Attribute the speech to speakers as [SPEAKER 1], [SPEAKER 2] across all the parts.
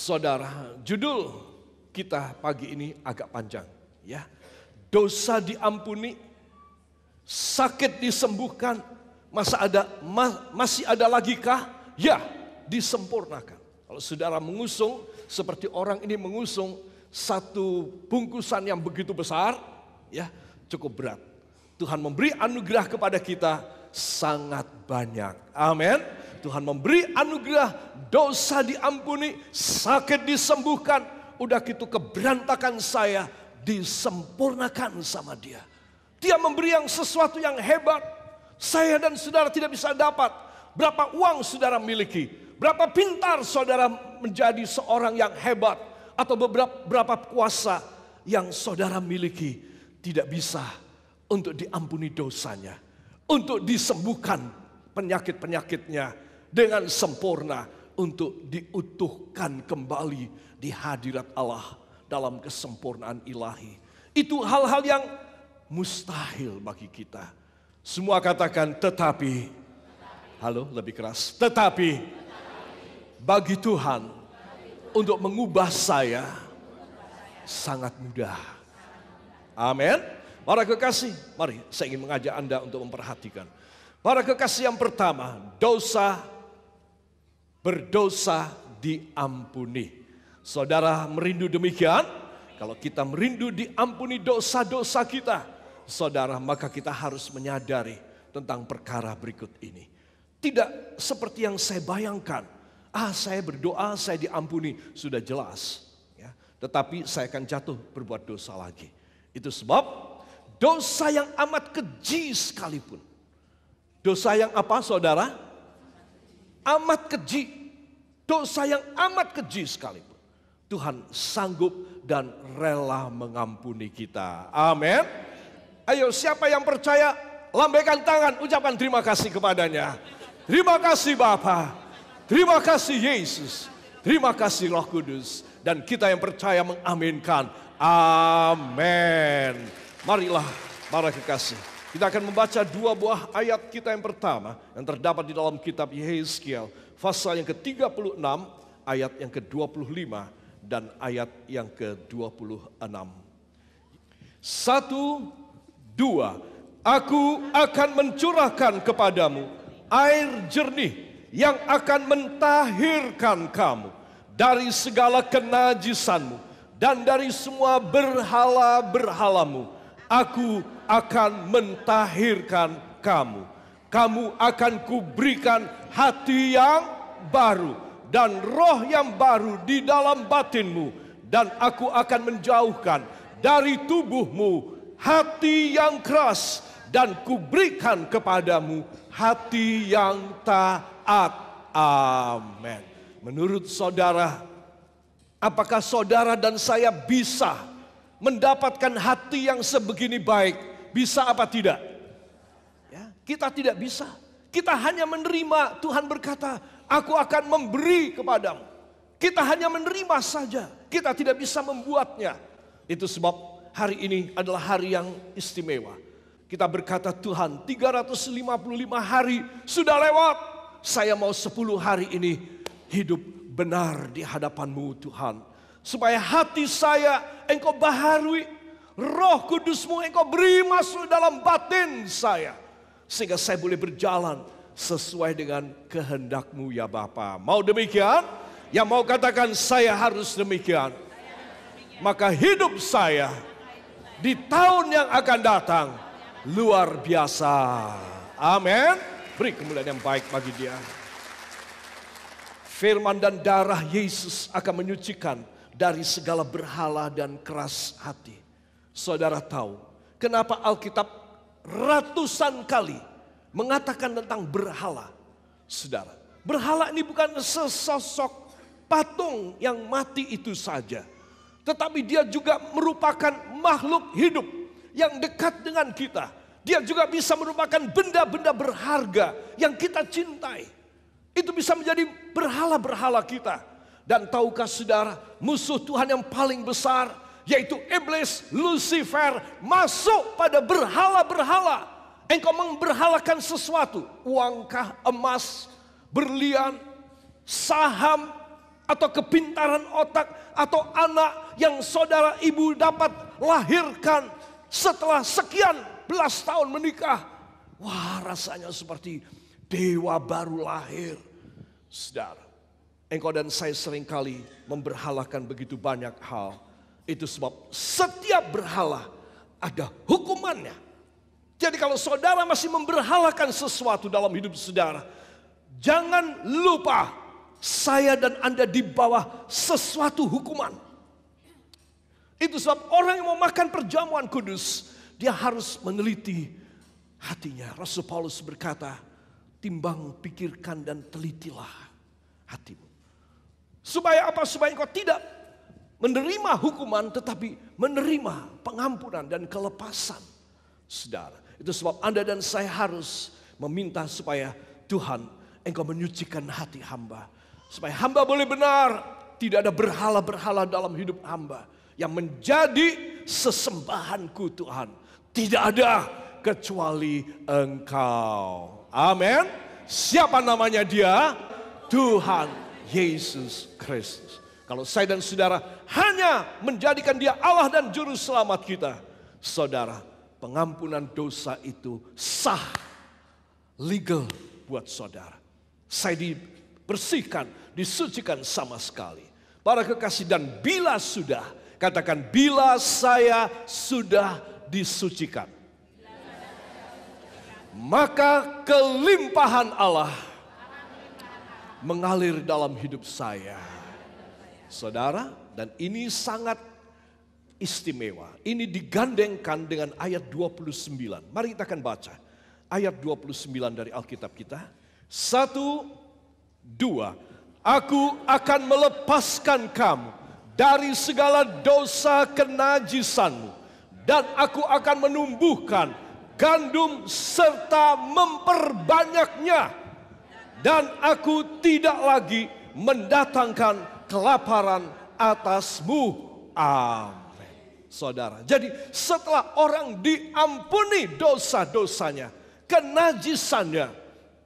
[SPEAKER 1] Saudara, judul kita pagi ini agak panjang, ya. Dosa diampuni, sakit disembuhkan, masih ada lagi kah? Ya, disempurnakan. Kalau saudara mengusung seperti orang ini mengusung satu bungkusan yang begitu besar, ya, cukup berat. Tuhan memberi anugerah kepada kita sangat banyak. Amin. Tuhan memberi anugerah, dosa diampuni, sakit disembuhkan. Udah gitu keberantakan saya disempurnakan sama Dia. Dia memberi yang sesuatu yang hebat. Saya dan saudara tidak bisa dapat. Berapa uang saudara miliki, berapa pintar saudara menjadi seorang yang hebat, atau berapa kuasa yang saudara miliki, tidak bisa untuk diampuni dosanya, untuk disembuhkan penyakit-penyakitnya dengan sempurna, untuk diutuhkan kembali di hadirat Allah dalam kesempurnaan ilahi. Itu hal-hal yang mustahil bagi kita. Semua katakan tetapi. Halo, lebih keras. Tetapi bagi Tuhan untuk mengubah saya sangat mudah. Amin. Para kekasih, mari saya ingin mengajak Anda untuk memperhatikan. Para kekasih, yang pertama, berdosa diampuni. Saudara merindu demikian? Kalau kita merindu diampuni dosa-dosa kita, saudara, maka kita harus menyadari tentang perkara berikut ini. Tidak seperti yang saya bayangkan. Saya berdoa, saya diampuni, sudah jelas. Ya. Tetapi saya akan jatuh berbuat dosa lagi. Itu sebab dosa yang amat keji sekalipun. Dosa yang apa, saudara? Amat keji. Dosa yang amat keji sekalipun, Tuhan sanggup dan rela mengampuni kita. Amin. Ayo, siapa yang percaya, lambaikan tangan, ucapkan terima kasih kepadanya. Terima kasih Bapa, terima kasih Yesus, terima kasih Roh Kudus. Dan kita yang percaya mengaminkan. Amin. Marilah para kekasih, kita akan membaca dua buah ayat kita yang pertama yang terdapat di dalam kitab Yehezkiel, pasal yang ke-36, ayat yang ke-25 dan ayat yang ke-26. 1, 2. Aku akan mencurahkan kepadamu air jernih yang akan mentahirkan kamu dari segala kenajisanmu dan dari semua berhala-berhalamu. Aku akan mentahirkan kamu. Kamu akan kuberikan hati yang baru dan roh yang baru di dalam batinmu. Dan aku akan menjauhkan dari tubuhmu hati yang keras, dan kuberikan kepadamu hati yang taat. Amin. Menurut saudara, apakah saudara dan saya bisa mendapatkan hati yang sebegini baik? Bisa apa tidak? Ya, kita tidak bisa. Kita hanya menerima. Tuhan berkata, aku akan memberi kepadamu. Kita hanya menerima saja. Kita tidak bisa membuatnya. Itu sebab hari ini adalah hari yang istimewa. Kita berkata, Tuhan, 355 hari sudah lewat. Saya mau 10 hari ini hidup benar di hadapan-Mu, Tuhan. Supaya hati saya Engkau baharui, Roh Kudus-Mu Engkau beri masuk dalam batin saya, sehingga saya boleh berjalan sesuai dengan kehendak-Mu, ya Bapa. Mau demikian? Yang mau katakan saya harus demikian. Maka hidup saya di tahun yang akan datang luar biasa. Amin. Beri kemuliaan yang baik bagi Dia. Firman dan darah Yesus akan menyucikan dari segala berhala dan keras hati. Saudara tahu kenapa Alkitab ratusan kali mengatakan tentang berhala? Saudara, berhala ini bukan sesosok patung yang mati itu saja, tetapi dia juga merupakan makhluk hidup yang dekat dengan kita. Dia juga bisa merupakan benda-benda berharga yang kita cintai. Itu bisa menjadi berhala-berhala kita. Dan tahukah saudara, musuh Tuhan yang paling besar, yaitu iblis, Lucifer, masuk pada berhala-berhala. Engkau memberhalakan sesuatu, uangkah, emas, berlian, saham, atau kepintaran otak, atau anak yang saudara ibu dapat lahirkan setelah sekian belas tahun menikah. Wah, rasanya seperti dewa baru lahir. Saudara, engkau dan saya seringkali memberhalakan begitu banyak hal. Itu sebab setiap berhala ada hukumannya. Jadi kalau saudara masih memberhalakan sesuatu dalam hidup saudara, jangan lupa saya dan Anda di bawah sesuatu hukuman. Itu sebab orang yang mau makan perjamuan kudus, dia harus meneliti hatinya. Rasul Paulus berkata, timbang, pikirkan dan telitilah hatimu. Supaya apa? Supaya engkau tidak menerima hukuman, tetapi menerima pengampunan dan kelepasan. Saudara, itu sebab Anda dan saya harus meminta supaya Tuhan, engkau menyucikan hati hamba. Supaya hamba boleh benar, tidak ada berhala-berhala dalam hidup hamba yang menjadi sesembahanku Tuhan. Tidak ada kecuali Engkau. Amin. Siapa namanya dia? Tuhan Yesus Kristus. Kalau saya dan saudara hanya menjadikan dia Allah dan juru selamat kita, saudara, pengampunan dosa itu sah, legal buat saudara. Saya dibersihkan, disucikan sama sekali. Para kekasih, dan bila sudah, katakan, bila saya sudah disucikan, maka kelimpahan Allah mengalir dalam hidup saya. Saudara, dan ini sangat istimewa. Ini digandengkan dengan ayat 29. Mari kita akan baca ayat 29 dari Alkitab kita. 1, 2. Aku akan melepaskan kamu dari segala dosa kenajisanmu, dan aku akan menumbuhkan gandum serta memperbanyaknya, dan aku tidak lagi mendatangkan kelaparan atasmu. Amin. Saudara, jadi setelah orang diampuni dosa-dosanya, kenajisannya,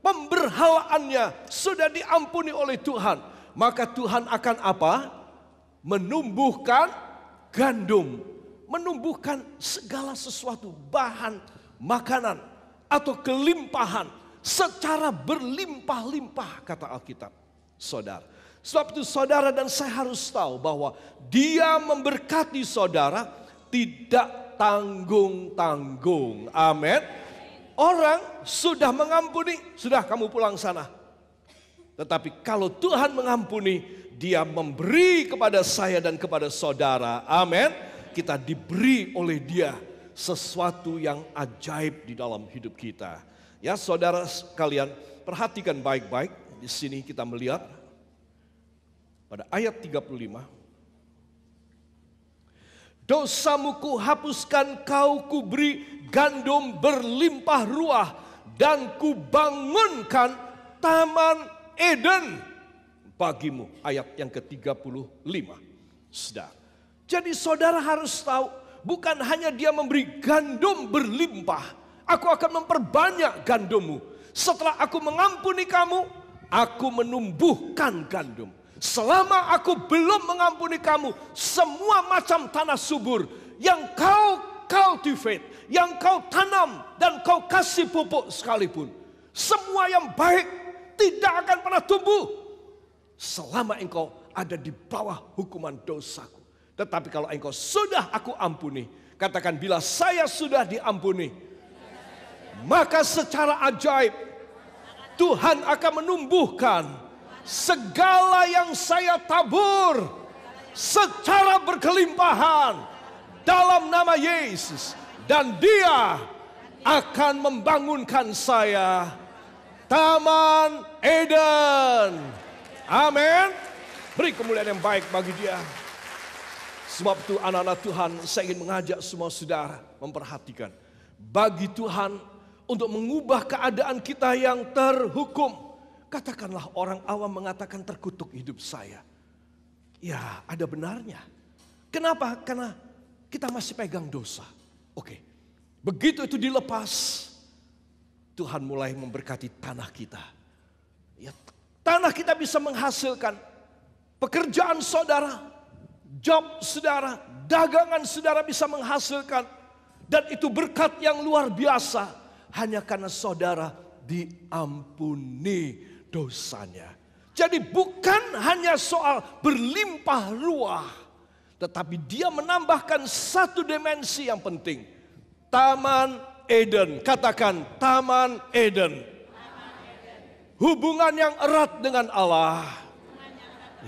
[SPEAKER 1] pemberhalaannya sudah diampuni oleh Tuhan, maka Tuhan akan apa? Menumbuhkan gandum, menumbuhkan segala sesuatu, bahan makanan atau kelimpahan secara berlimpah-limpah, kata Alkitab. Saudara, sebab itu saudara dan saya harus tahu bahwa Dia memberkati saudara tidak tanggung-tanggung. Amin. Orang sudah mengampuni, sudah, kamu pulang sana. Tetapi kalau Tuhan mengampuni, Dia memberi kepada saya dan kepada saudara. Amin. Kita diberi oleh Dia sesuatu yang ajaib di dalam hidup kita. Ya, saudara sekalian, perhatikan baik-baik. Di sini kita melihat pada ayat 35. Dosamu kuhapuskan, kau kuberi gandum berlimpah ruah, dan kubangunkan taman Eden bagimu. Ayat yang ke-35. Saudara. Jadi saudara harus tahu, bukan hanya Dia memberi gandum berlimpah, aku akan memperbanyak gandummu. Setelah aku mengampuni kamu, aku menumbuhkan gandum. Selama aku belum mengampuni kamu, semua macam tanah subur yang kau cultivate, yang kau tanam dan kau kasih pupuk sekalipun, semua yang baik tidak akan pernah tumbuh selama engkau ada di bawah hukuman dosaku. Tetapi kalau engkau sudah aku ampuni, katakan, bila saya sudah diampuni, maka secara ajaib Tuhan akan menumbuhkan segala yang saya tabur secara berkelimpahan dalam nama Yesus. Dan Dia akan membangunkan saya Taman Eden. Amin. Beri kemuliaan yang baik bagi Dia. Sebab itu anak-anak Tuhan, saya ingin mengajak semua saudara memperhatikan. Bagi Tuhan untuk mengubah keadaan kita yang terhukum. Katakanlah orang awam mengatakan terkutuk hidup saya. Ya, ada benarnya. Kenapa? Karena kita masih pegang dosa. Oke, begitu itu dilepas, Tuhan mulai memberkati tanah kita. Ya, tanah kita bisa menghasilkan pekerjaan saudara, job saudara, dagangan saudara bisa menghasilkan. Dan itu berkat yang luar biasa. Hanya karena saudara diampuni dosanya. Jadi bukan hanya soal berlimpah ruah. Tetapi dia menambahkan satu dimensi yang penting. Taman Eden. Katakan Taman Eden. Hubungan yang erat dengan Allah.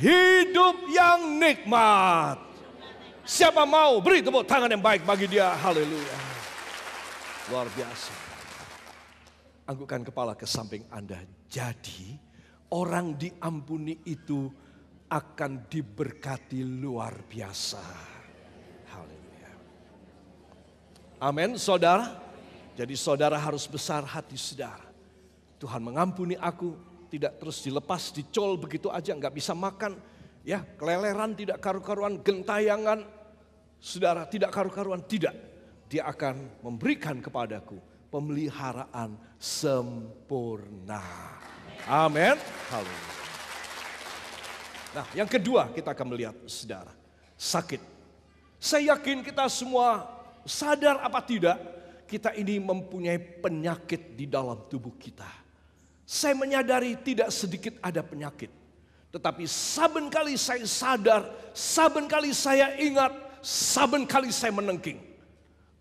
[SPEAKER 1] Hidup yang nikmat. Siapa mau beri tepuk tangan yang baik bagi dia. Haleluya. Luar biasa. Anggukkan kepala ke samping Anda. Jadi orang diampuni itu akan diberkati luar biasa. Haleluya. Amin saudara. Jadi saudara harus besar hati saudara. Tuhan mengampuni aku. Tidak terus dilepas, dicol begitu aja. Nggak bisa makan. Ya, keleleran, tidak karu-karuan, gentayangan. Saudara, tidak karu-karuan, tidak. Dia akan memberikan kepadaku pemeliharaan sempurna. Amin. Haleluya. Nah, yang kedua kita akan melihat, saudara, sakit. Saya yakin kita semua sadar apa tidak, kita ini mempunyai penyakit di dalam tubuh kita. Saya menyadari tidak sedikit ada penyakit. Tetapi saben kali saya sadar, saben kali saya ingat, saben kali saya menengking.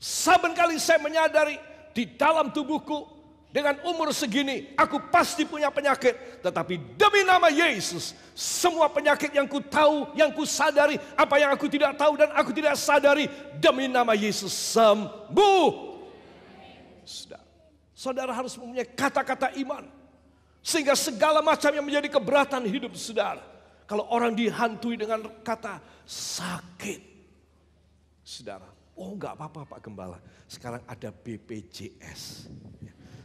[SPEAKER 1] Saben kali saya menyadari di dalam tubuhku dengan umur segini aku pasti punya penyakit. Tetapi demi nama Yesus, semua penyakit yang ku tahu, yang ku sadari, apa yang aku tidak tahu dan aku tidak sadari, demi nama Yesus sembuh. Saudara harus mempunyai kata-kata iman. Sehingga segala macam yang menjadi keberatan hidup saudara. Kalau orang dihantui dengan kata sakit. Saudara, oh enggak apa-apa Pak Gembala. Sekarang ada BPJS.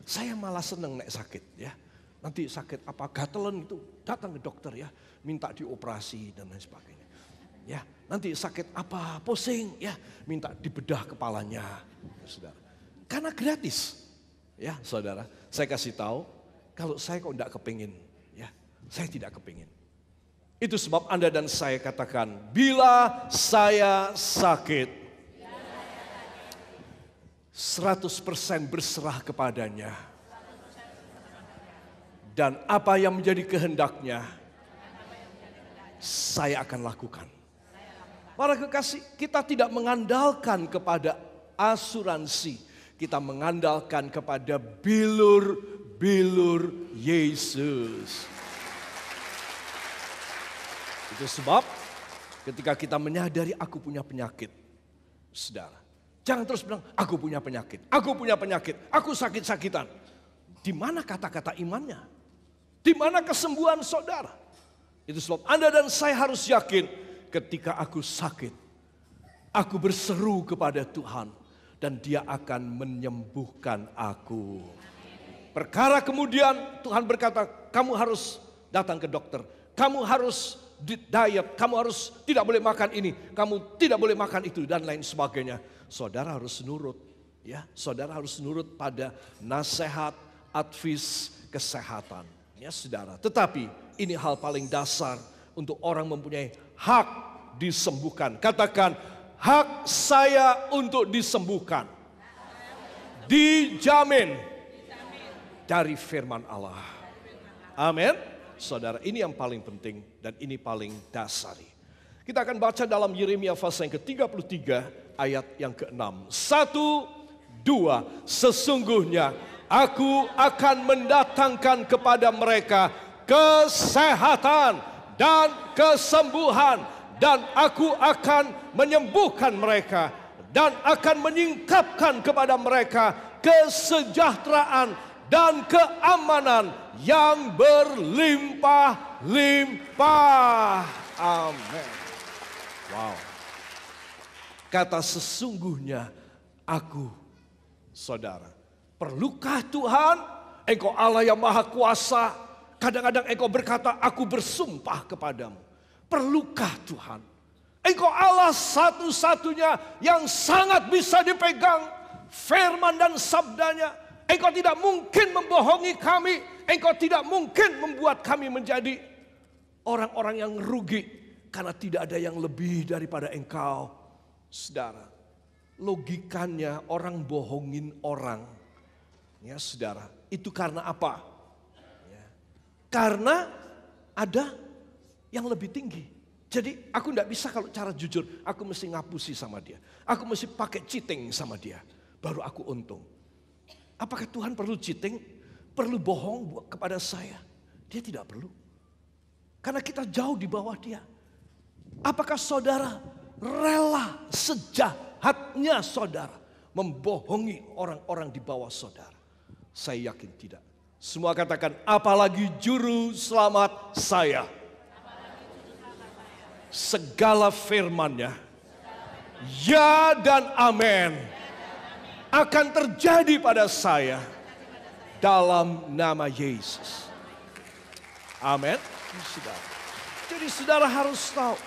[SPEAKER 1] Saya malah seneng naik sakit ya. Nanti sakit apa gatelan itu datang ke dokter ya. Minta dioperasi dan lain sebagainya. Ya, nanti sakit apa pusing ya. Minta dibedah kepalanya. Saudara. Karena gratis. Ya saudara, saya kasih tahu. Kalau saya kok tidak kepingin, ya, saya tidak kepingin. Itu sebab Anda dan saya katakan, bila saya sakit, 100% berserah kepadanya. Dan apa yang menjadi kehendaknya, saya akan lakukan. Para kekasih, kita tidak mengandalkan kepada asuransi. Kita mengandalkan kepada bilur Yesus. Itu sebab ketika kita menyadari aku punya penyakit, saudara, jangan terus bilang aku punya penyakit, aku sakit-sakitan. Di mana kata-kata imannya? Di mana kesembuhan saudara? Itu sebab Anda dan saya harus yakin ketika aku sakit, aku berseru kepada Tuhan dan Dia akan menyembuhkan aku. Perkara kemudian Tuhan berkata, kamu harus datang ke dokter. Kamu harus diet, kamu harus tidak boleh makan ini, kamu tidak boleh makan itu dan lain sebagainya. Saudara harus nurut, ya. Saudara harus nurut pada nasihat, advis kesehatan, ya saudara. Tetapi ini hal paling dasar untuk orang mempunyai hak disembuhkan. Katakan, hak saya untuk disembuhkan. Dijamin dari firman Allah. Amin. Saudara, ini yang paling penting dan ini paling dasari. Kita akan baca dalam Yeremia pasal yang ke-33 ayat yang ke-6. 1, 2. Sesungguhnya aku akan mendatangkan kepada mereka kesehatan dan kesembuhan, dan aku akan menyembuhkan mereka dan akan menyingkapkan kepada mereka kesejahteraan dan keamanan yang berlimpah-limpah. Amin. Wow. Kata sesungguhnya aku, saudara. Perlukah Tuhan? Engkau Allah yang maha kuasa. Kadang-kadang engkau berkata, aku bersumpah kepadamu. Perlukah Tuhan? Engkau Allah satu-satunya yang sangat bisa dipegang. Firman dan sabdanya. Engkau tidak mungkin membohongi kami. Engkau tidak mungkin membuat kami menjadi orang-orang yang rugi karena tidak ada yang lebih daripada engkau. Saudara, logikanya orang bohongin orang. Ya saudara, itu karena apa? Ya, karena ada yang lebih tinggi. Jadi aku tidak bisa kalau cara jujur, aku mesti ngapusi sama dia. Aku mesti pakai cheating sama dia, baru aku untung. Apakah Tuhan perlu cheating? Perlu bohong kepada saya? Dia tidak perlu. Karena kita jauh di bawah dia. Apakah saudara rela sejahatnya saudara membohongi orang-orang di bawah saudara? Saya yakin tidak. Semua katakan, apalagi juru selamat saya. Segala firman-Nya, ya dan amin, akan terjadi pada saya dalam nama Yesus. Amin. Jadi saudara harus tahu,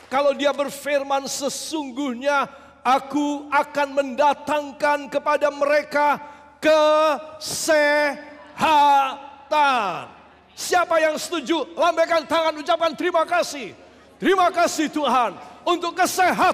[SPEAKER 1] kalau dia berfirman sesungguhnya aku akan mendatangkan kepada mereka kesehatan. Siapa yang setuju? Lambaikan tangan, ucapkan terima kasih. Terima kasih Tuhan untuk kesehatan.